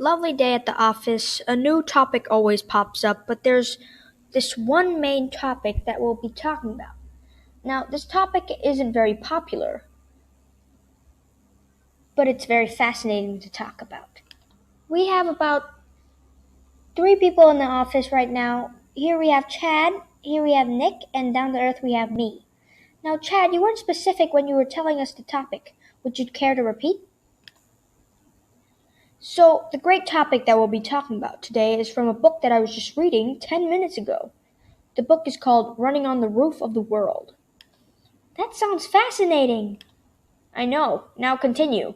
lovely day at the office. A new topic always pops up, but there's this one main topic that we'll be talking about. Now, this topic isn't very popular, but it's very fascinating to talk about. We have about three people in the office right now. Here we have Chad, here we have Nick, and down to earth we have me. Now, Chad, you weren't specific when you were telling us the topic. Would you care to repeat? So, the great topic that we'll be talking about today is from a book that I was just reading 10 minutes ago. The book is called Running on the Roof of the World. That sounds fascinating. I know. Now continue.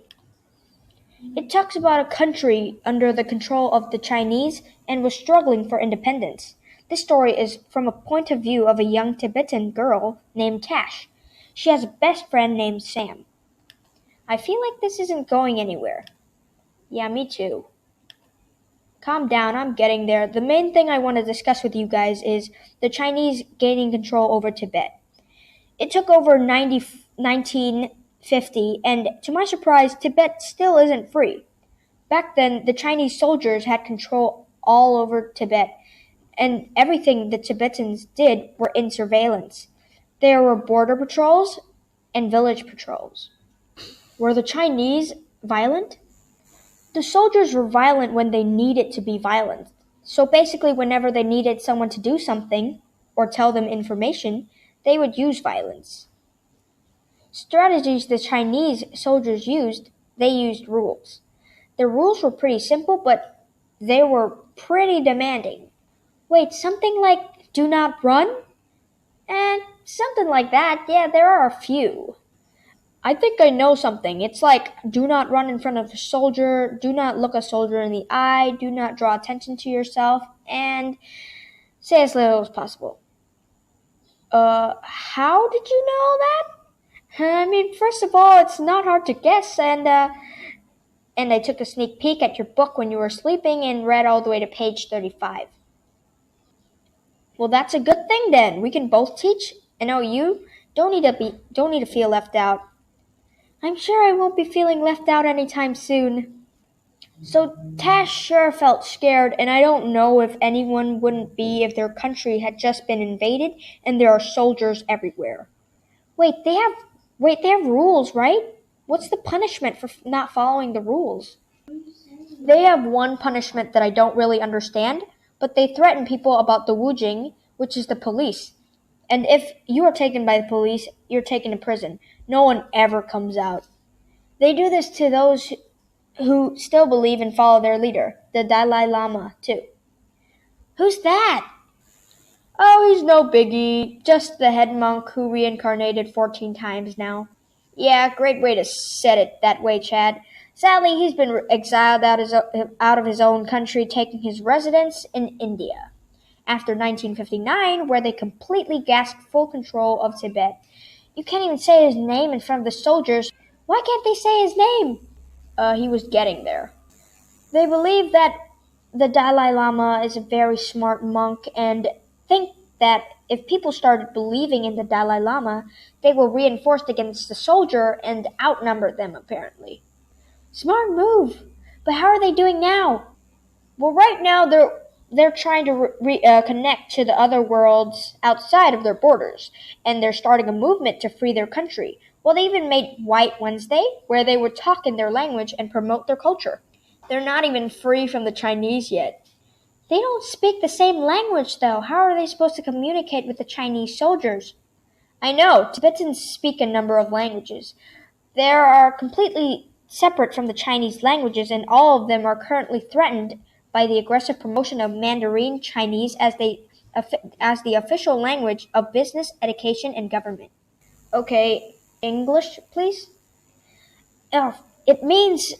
It talks about a country under the control of the Chinese and was struggling for independence. This story is from a point of view of a young Tibetan girl named Tash. She has a best friend named Sam. I feel like this isn't going anywhere. Yeah, me too. Calm down, I'm getting there. The main thing I want to discuss with you guys is the Chinese gaining control over Tibet. It took over 1950, and to my surprise, Tibet still isn't free. Back then, the Chinese soldiers had control all over Tibet, and everything the Tibetans did were in surveillance. There were border patrols and village patrols. Were the Chinese violent? The soldiers were violent when they needed to be violent. So basically, whenever they needed someone to do something or tell them information, they would use violence. Strategies the Chinese soldiers used, they used rules. The rules were pretty simple, but they were pretty demanding. Wait, something like do not run? And something like that, yeah, there are a few. I think I know something. It's like do not run in front of a soldier, do not look a soldier in the eye, do not draw attention to yourself, and say as little as possible. How did you know that? I mean, first of all, it's not hard to guess, and I took a sneak peek at your book when you were sleeping and read all the way to page 35. Well, that's a good thing then. We can both teach, and you don't need to feel left out. I'm sure I won't be feeling left out anytime soon. So Tash sure felt scared, and I don't know if anyone wouldn't be if their country had just been invaded and there are soldiers everywhere. Wait, they have rules, right? What's the punishment for not following the rules? They have one punishment that I don't really understand, but they threaten people about the Wujing, which is the police. And if you are taken by the police, you're taken to prison. No one ever comes out. They do this to those who still believe and follow their leader, the Dalai Lama, too. Who's that? Oh, he's no biggie. Just the head monk who reincarnated 14 times now. Yeah, great way to set it that way, Chad. Sadly, he's been exiled out of his own country, taking his residence in India. After 1959, where they completely grasped full control of Tibet. You can't even say his name in front of the soldiers. Why can't they say his name? He was getting there. They believe that the Dalai Lama is a very smart monk and think that if people started believing in the Dalai Lama, they will reinforce against the soldier and outnumber them, apparently. Smart move. But how are they doing now? Well, right now they're trying to connect to the other worlds outside of their borders, and they're starting a movement to free their country. Well, they even made White Wednesday, where they would talk in their language and promote their culture. They're not even free from the Chinese yet. They don't speak the same language, though. How are they supposed to communicate with the Chinese soldiers? I know, Tibetans speak a number of languages. They are completely separate from the Chinese languages, and all of them are currently threatened by the aggressive promotion of Mandarin Chinese as the official language of business, education, and government. Okay, English, please? It means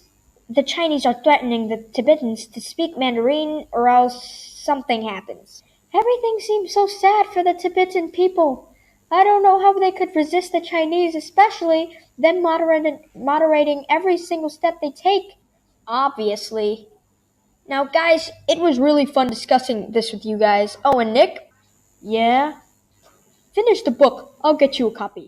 the Chinese are threatening the Tibetans to speak Mandarin or else something happens. Everything seems so sad for the Tibetan people. I don't know how they could resist the Chinese, especially them moderating every single step they take. Obviously. Now, guys, it was really fun discussing this with you guys. Oh, and Nick? Yeah? Finish the book. I'll get you a copy.